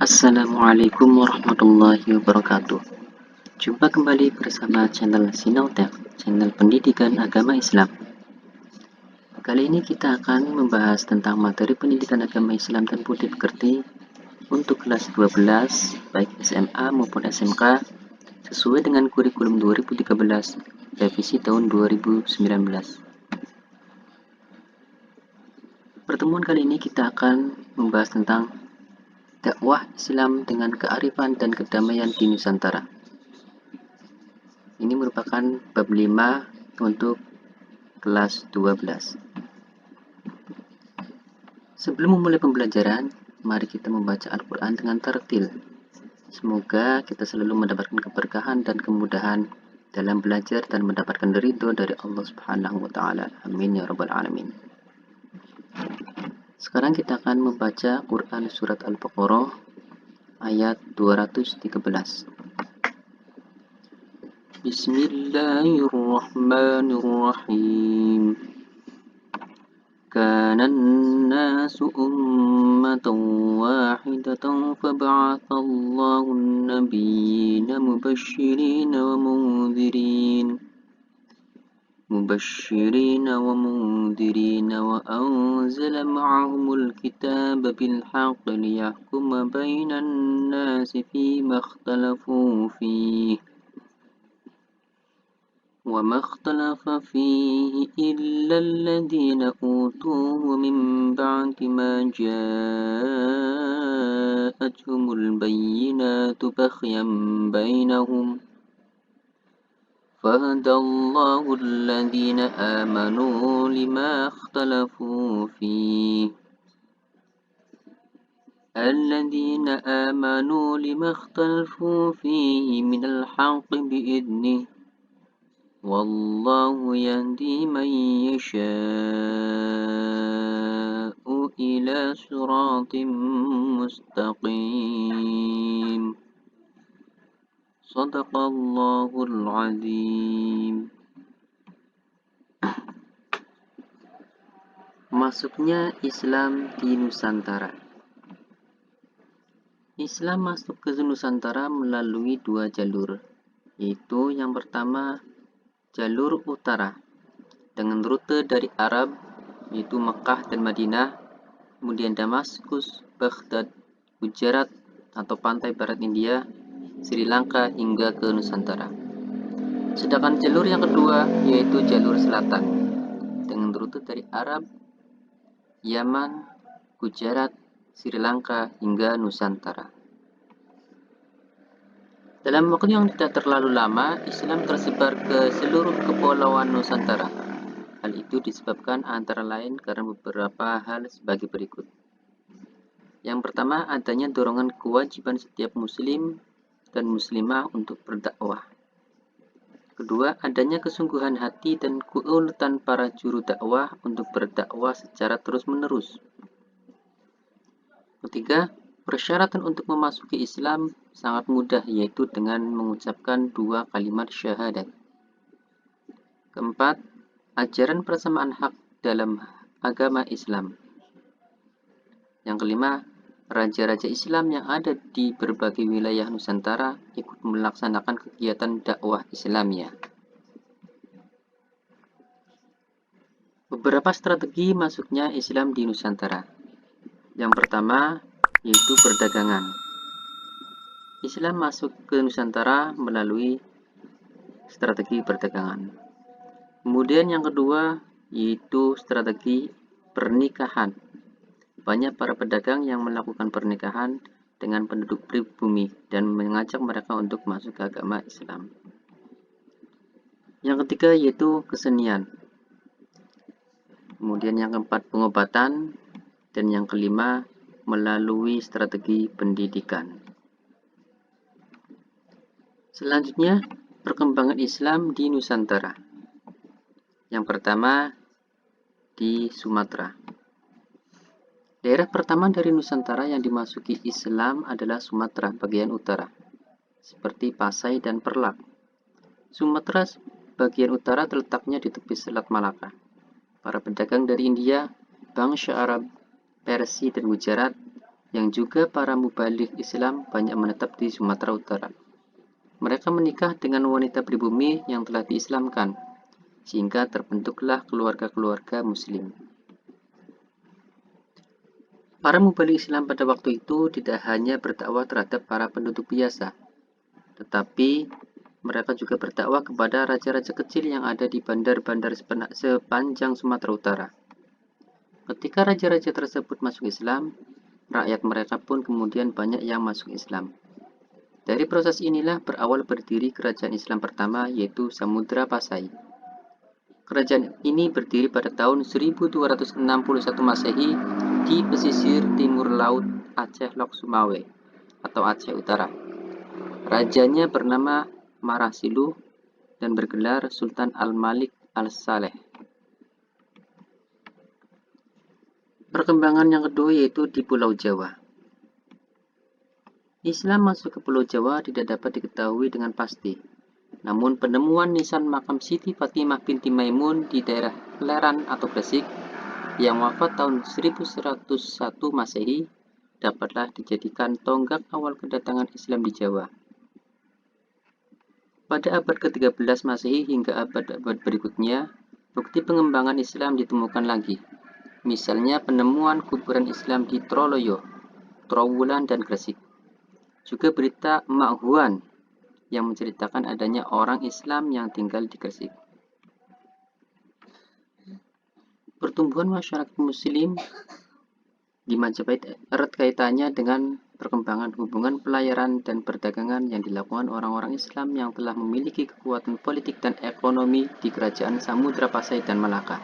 Assalamualaikum warahmatullahi wabarakatuh. Jumpa kembali bersama channel Sinautek, channel pendidikan agama Islam. Kali ini kita akan membahas tentang materi pendidikan agama Islam dan budi pekerti untuk kelas 12, baik SMA maupun SMK, sesuai dengan kurikulum 2013, revisi tahun 2019. Pertemuan kali ini kita akan membahas tentang dakwah Islam dengan kearifan dan kedamaian di Nusantara. Ini merupakan bab 5 untuk kelas 12. Sebelum memulai pembelajaran, mari kita membaca Al-Quran dengan tartil. Semoga kita selalu mendapatkan keberkahan dan kemudahan dalam belajar dan mendapatkan ridho dari Allah Subhanahu wa Ta'ala. Amin ya Rabbal 'Alamin. Sekarang kita akan membaca Quran surat Al-Baqarah ayat 213. Bismillahirrahmanirrahim. Kana an-nasu ummatan wahidatan fab'atha Allahu an-nabiyyina mubashshirina wa mundirina wa anzala ma'ahumul kitaba bil haqqi liyahkuma bainan nasi fima ikhtalafu fihi وما اختلف فيه إلا الذين أوتوه من بعد ما جاءتهم البينات بغيا بينهم فهدى الله الذين آمنوا لما اختلفوا فيه من الحق بإذنه Wallahu yahdi man yasha'u ila siratim mustaqim. Shadaqallahul azim. Masuknya Islam di Nusantara. Islam masuk ke Nusantara melalui dua jalur, yaitu yang pertama jalur utara dengan rute dari Arab, yaitu Mekah dan Madinah, kemudian Damaskus, Baghdad, Gujarat atau pantai barat India, Sri Lanka hingga ke Nusantara. Sedangkan jalur yang kedua yaitu jalur selatan dengan rute dari Arab, Yaman, Gujarat, Sri Lanka hingga Nusantara. Dalam waktu yang tidak terlalu lama, Islam tersebar ke seluruh kepulauan Nusantara. Hal itu disebabkan antara lain karena beberapa hal sebagai berikut. Yang pertama, adanya dorongan kewajiban setiap muslim dan muslimah untuk berdakwah. Kedua, adanya kesungguhan hati dan keuletan para juru dakwah untuk berdakwah secara terus-menerus. Ketiga, persyaratan untuk memasuki Islam sangat mudah, yaitu dengan mengucapkan dua kalimat syahadat. Keempat, ajaran persamaan hak dalam agama Islam. Yang kelima, raja-raja Islam yang ada di berbagai wilayah Nusantara ikut melaksanakan kegiatan dakwah Islamiyah. Beberapa strategi masuknya Islam di Nusantara. Yang pertama, yaitu perdagangan. Islam masuk ke Nusantara melalui strategi perdagangan. Kemudian yang kedua, yaitu strategi pernikahan. Banyak para pedagang yang melakukan pernikahan dengan penduduk pribumi dan mengajak mereka untuk masuk ke agama Islam. Yang ketiga, yaitu kesenian. Kemudian yang keempat, pengobatan. Dan yang kelima, melalui strategi pendidikan. Selanjutnya, perkembangan Islam di Nusantara. Yang pertama, di Sumatera. Daerah pertama dari Nusantara yang dimasuki Islam adalah Sumatera bagian utara, seperti Pasai dan Perlak. Sumatera bagian utara terletaknya di tepi Selat Malaka. Para pedagang dari India, bangsa Arab, Persia dan Gujarat yang juga para mubalik Islam banyak menetap di Sumatera Utara. Mereka menikah dengan wanita pribumi yang telah diislamkan, sehingga terbentuklah keluarga-keluarga Muslim. Para mubalik Islam pada waktu itu tidak hanya berdakwah terhadap para penduduk biasa, tetapi mereka juga berdakwah kepada raja-raja kecil yang ada di bandar-bandar sepanjang Sumatera Utara. Ketika raja-raja tersebut masuk Islam, rakyat mereka pun kemudian banyak yang masuk Islam. Dari proses inilah berawal berdiri kerajaan Islam pertama, yaitu Samudra Pasai. Kerajaan ini berdiri pada tahun 1261 Masehi di pesisir timur laut Aceh Lok Sumawe atau Aceh Utara. Rajanya bernama Marasilu dan bergelar Sultan Al-Malik Al-Saleh. Perkembangan yang kedua yaitu di Pulau Jawa. Islam masuk ke Pulau Jawa tidak dapat diketahui dengan pasti. Namun penemuan nisan makam Siti Fatimah binti Maimun di daerah Leran atau Gresik yang wafat tahun 1101 Masehi dapatlah dijadikan tonggak awal kedatangan Islam di Jawa. Pada abad ke-13 Masehi hingga abad-abad berikutnya, bukti pengembangan Islam ditemukan lagi. Misalnya penemuan kuburan Islam di Troloyo, Trowulan, dan Gresik. Juga berita Mak Huan yang menceritakan adanya orang Islam yang tinggal di Gresik. Pertumbuhan masyarakat Muslim di Majapahit erat kaitannya dengan perkembangan hubungan pelayaran dan perdagangan yang dilakukan orang-orang Islam yang telah memiliki kekuatan politik dan ekonomi di kerajaan Samudra Pasai dan Malaka.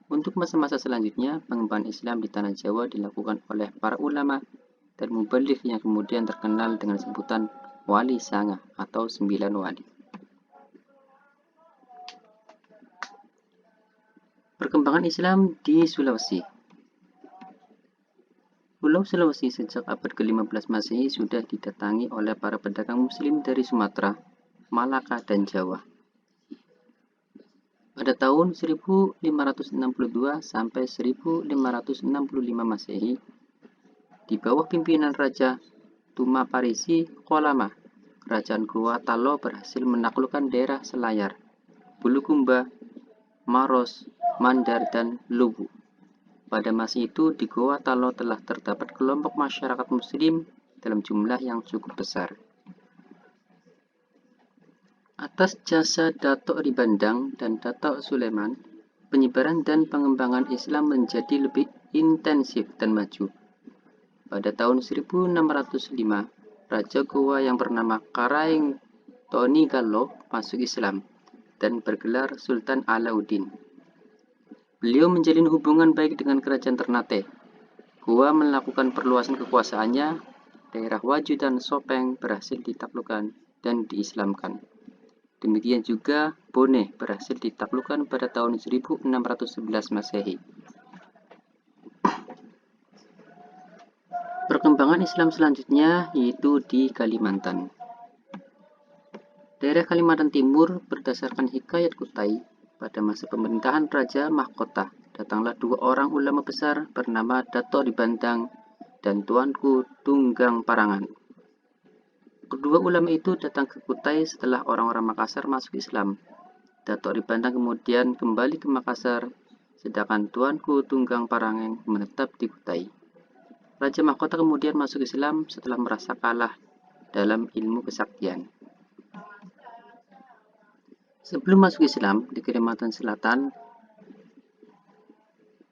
Untuk masa-masa selanjutnya, pengembangan Islam di tanah Jawa dilakukan oleh para ulama dan mubalik yang kemudian terkenal dengan sebutan Wali Sanga atau 9 wali. Perkembangan Islam di Sulawesi. Pulau Sulawesi sejak abad ke-15 Masehi sudah didatangi oleh para pedagang Muslim dari Sumatera, Malaka, dan Jawa. Pada tahun 1562 sampai 1565 Masehi, di bawah pimpinan Raja Tumaparisi Kolama, Kerajaan Goa Talo berhasil menaklukkan daerah Selayar, Bulukumba, Maros, Mandar, dan Luwu. Pada masa itu di Goa Talo telah terdapat kelompok masyarakat Muslim dalam jumlah yang cukup besar. Atas jasa Datuk Ribandang dan Datuk Suleman, penyebaran dan pengembangan Islam menjadi lebih intensif dan maju. Pada tahun 1605, Raja Goa yang bernama Karaeng Tonigalo masuk Islam dan bergelar Sultan Alauddin. Beliau menjalin hubungan baik dengan kerajaan Ternate. Goa melakukan perluasan kekuasaannya, daerah Waju dan Sopeng berhasil ditaklukkan dan diislamkan. Demikian juga Bone berhasil ditaklukkan pada tahun 1611 Masehi. Perkembangan Islam selanjutnya yaitu di Kalimantan. Daerah Kalimantan Timur berdasarkan Hikayat Kutai, pada masa pemerintahan Raja Mahkota, datanglah dua orang ulama besar bernama Datuk Ribandang dan Tuanku Tunggang Parangan. Kedua ulama itu datang ke Kutai setelah orang-orang Makassar masuk Islam. Datuk Ribandang kemudian kembali ke Makassar, sedangkan Tuanku Tunggang Parangan menetap di Kutai. Raja Mahkota kemudian masuk Islam setelah merasa kalah dalam ilmu kesaktian. Sebelum masuk Islam, di Kalimantan Selatan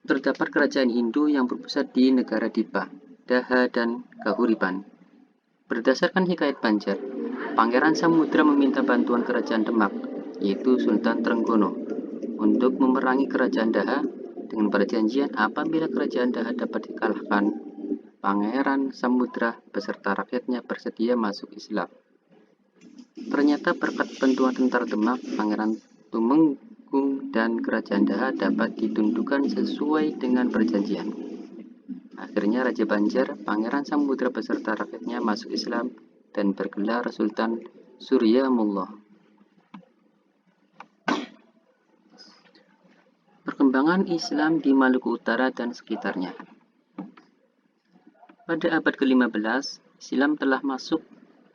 terdapat kerajaan Hindu yang berpusat di negara Dipa, Daha, dan Kahuripan. Berdasarkan Hikayat Banjar, Pangeran Samudra meminta bantuan kerajaan Demak, yaitu Sultan Trenggono, untuk memerangi kerajaan Daha dengan perjanjian apabila kerajaan Daha dapat dikalahkan, Pangeran Samudra beserta rakyatnya bersedia masuk Islam. Ternyata berkat bantuan tentara Demak, Pangeran Tumenggung dan kerajaan Daha dapat ditundukkan sesuai dengan perjanjian. Akhirnya Raja Banjar, Pangeran Samudra beserta rakyatnya masuk Islam dan bergelar Sultan Suryamullah. Perkembangan Islam di Maluku Utara dan sekitarnya. Pada abad ke-15, Islam telah masuk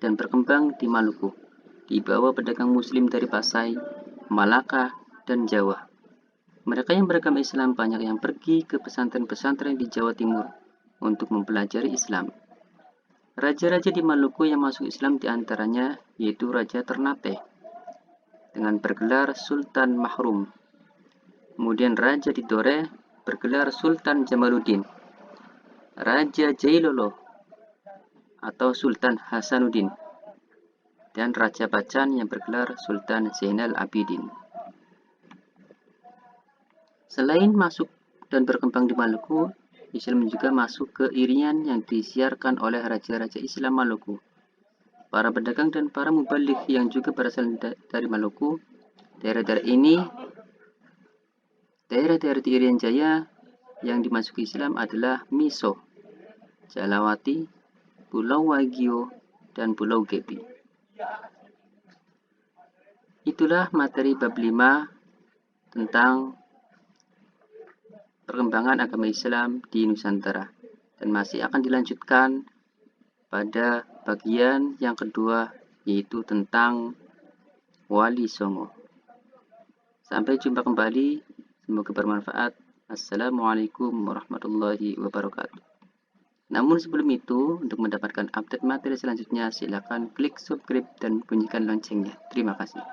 dan berkembang di Maluku, dibawa pedagang muslim dari Pasai, Malaka, dan Jawa. Mereka yang beragama Islam banyak yang pergi ke pesantren-pesantren di Jawa Timur untuk mempelajari Islam. Raja-raja di Maluku yang masuk Islam diantaranya yaitu Raja Ternate dengan bergelar Sultan Mahrum. Kemudian Raja di Dore bergelar Sultan Jamaluddin. Raja Jailolo atau Sultan Hasanuddin. Dan Raja Bacan yang bergelar Sultan Zainal Abidin. Selain masuk dan berkembang di Maluku, Islam juga masuk ke Irian yang disiarkan oleh raja-raja Islam Maluku. Para pedagang dan para mubalik yang juga berasal dari Maluku, daerah-daerah di Irian Jaya yang dimasuki Islam adalah Miso, Jalawati, Pulau Wagio, dan Pulau Gebi. Itulah materi bab 5 tentang perkembangan agama Islam di Nusantara, dan masih akan dilanjutkan pada bagian yang kedua, yaitu tentang Wali Songo. Sampai jumpa kembali, semoga bermanfaat. Assalamualaikum warahmatullahi wabarakatuh. Namun sebelum itu, untuk mendapatkan update materi selanjutnya, silakan klik subscribe dan bunyikan loncengnya. Terima kasih.